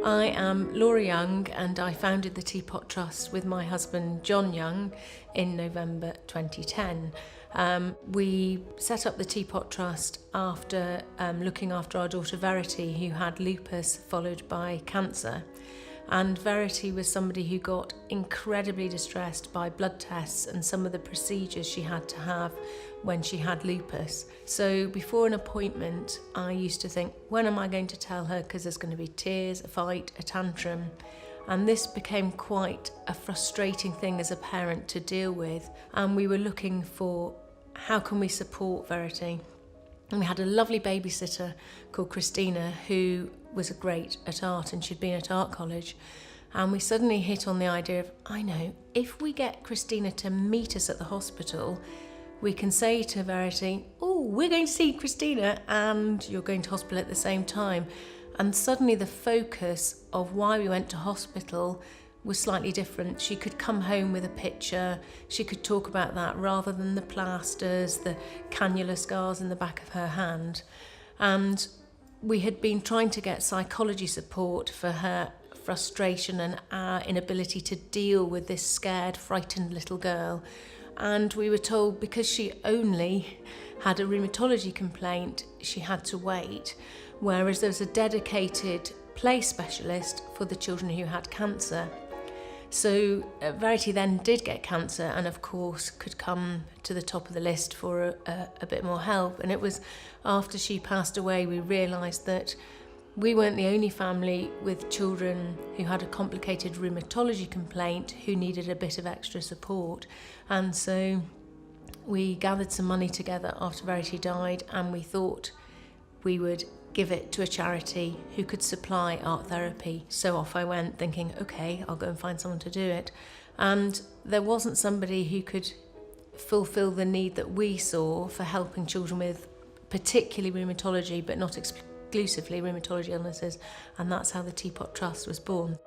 I am Laura Young and I founded the Teapot Trust with my husband John Young in November 2010. We set up the Teapot Trust after looking after our daughter Verity, who had lupus followed by cancer. And Verity was somebody who got incredibly distressed by blood tests and some of the procedures she had to have when she had lupus. So before an appointment, I used to think, when am I going to tell her? Because there's going to be tears, a fight, a tantrum. And this became quite a frustrating thing as a parent to deal with. And we were looking for, how can we support Verity? And we had a lovely babysitter called Christina who was great at art, and she'd been at art college. And we suddenly hit on the idea of, I know, if we get Christina to meet us at the hospital, we can say to Verity, oh, we're going to see Christina and you're going to hospital at the same time. And suddenly the focus of why we went to hospital was slightly different. She could come home with a picture, she could talk about that rather than the plasters, the cannula scars in the back of her hand. And we had been trying to get psychology support for her frustration and our inability to deal with this scared, frightened little girl. And we were told because she only had a rheumatology complaint, she had to wait, whereas there was a dedicated play specialist for the children who had cancer. So Verity then did get cancer and of course could come to the top of the list for a bit more help. And it was after she passed away we realised that we weren't the only family with children who had a complicated rheumatology complaint who needed a bit of extra support. And so we gathered some money together after Verity died, and we thought we would give it to a charity who could supply art therapy. So off I went thinking, okay, I'll go and find someone to do it. And there wasn't somebody who could fulfill the need that we saw for helping children with particularly rheumatology, but not exclusively rheumatology illnesses. And that's how the Teapot Trust was born.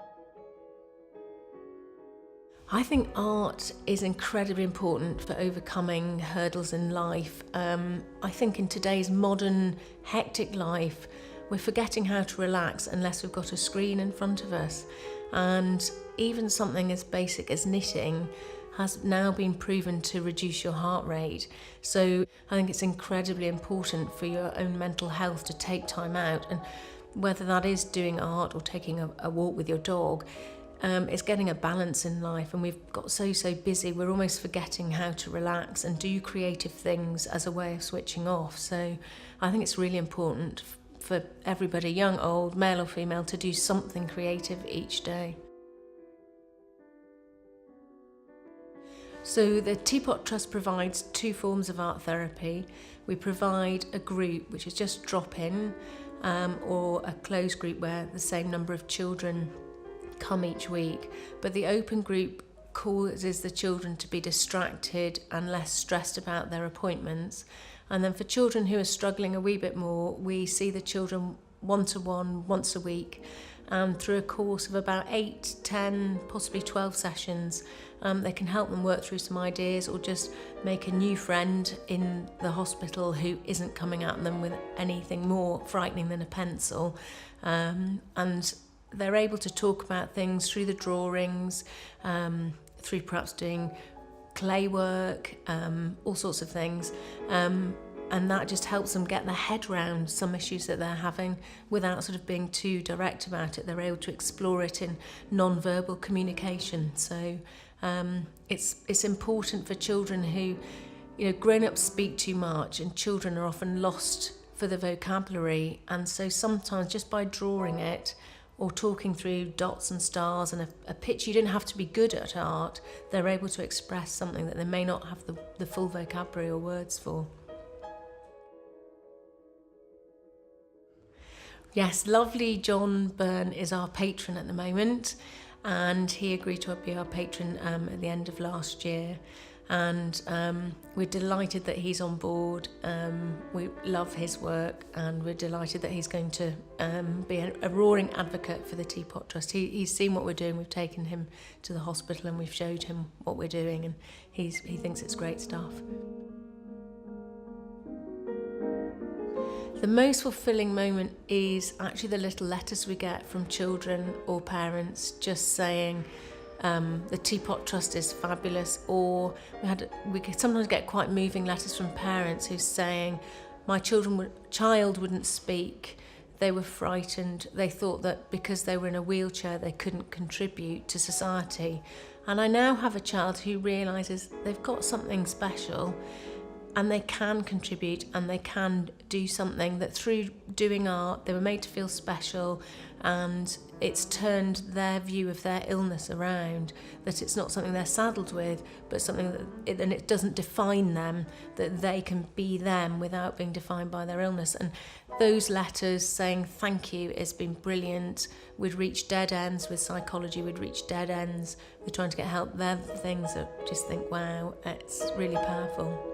I think art is incredibly important for overcoming hurdles in life. I think in today's modern, hectic life, we're forgetting how to relax unless we've got a screen in front of us. And even something as basic as knitting has now been proven to reduce your heart rate. So I think it's incredibly important for your own mental health to take time out. And whether that is doing art or taking a walk with your dog, it's getting a balance in life, and we've got so busy we're almost forgetting how to relax and do creative things as a way of switching off. So I think it's really important for everybody, young, old, male or female, to do something creative each day. So the Teapot Trust provides two forms of art therapy. We provide a group which is just drop-in, or a closed group where the same number of children come each week, but the open group causes the children to be distracted and less stressed about their appointments. And then for children who are struggling a wee bit more, we see the children one-to-one once a week, and through a course of about 8, 10, possibly 12 sessions, they can help them work through some ideas or just make a new friend in the hospital who isn't coming at them with anything more frightening than a pencil. And they're able to talk about things through the drawings, through perhaps doing clay work, all sorts of things. And that just helps them get their head around some issues that they're having without sort of being too direct about it. They're able to explore it in non-verbal communication. So it's important for children who, grown-ups speak too much, and children are often lost for the vocabulary. And so sometimes just by drawing it, or talking through dots and stars and a picture, you don't have to be good at art, they're able to express something that they may not have the full vocabulary or words for. Yes, lovely John Byrne is our patron at the moment, and he agreed to be our patron at the end of last year. And we're delighted that he's on board. We love his work, and we're delighted that he's going to be a roaring advocate for the Teapot Trust. He's seen what we're doing. We've taken him to the hospital and we've showed him what we're doing, and he thinks it's great stuff. The most fulfilling moment is actually the little letters we get from children or parents just saying, the Teapot Trust is fabulous, or we could sometimes get quite moving letters from parents who's saying, my child wouldn't speak, they were frightened, they thought that because they were in a wheelchair they couldn't contribute to society. And I now have a child who realises they've got something special and they can contribute and they can do something, that through doing art they were made to feel special, and it's turned their view of their illness around, that it's not something they're saddled with, but something that and it doesn't define them, that they can be them without being defined by their illness. And those letters saying thank you has been brilliant. We'd reached dead ends with psychology, we'd reached dead ends with trying to get help. They're things that just think, wow, it's really powerful.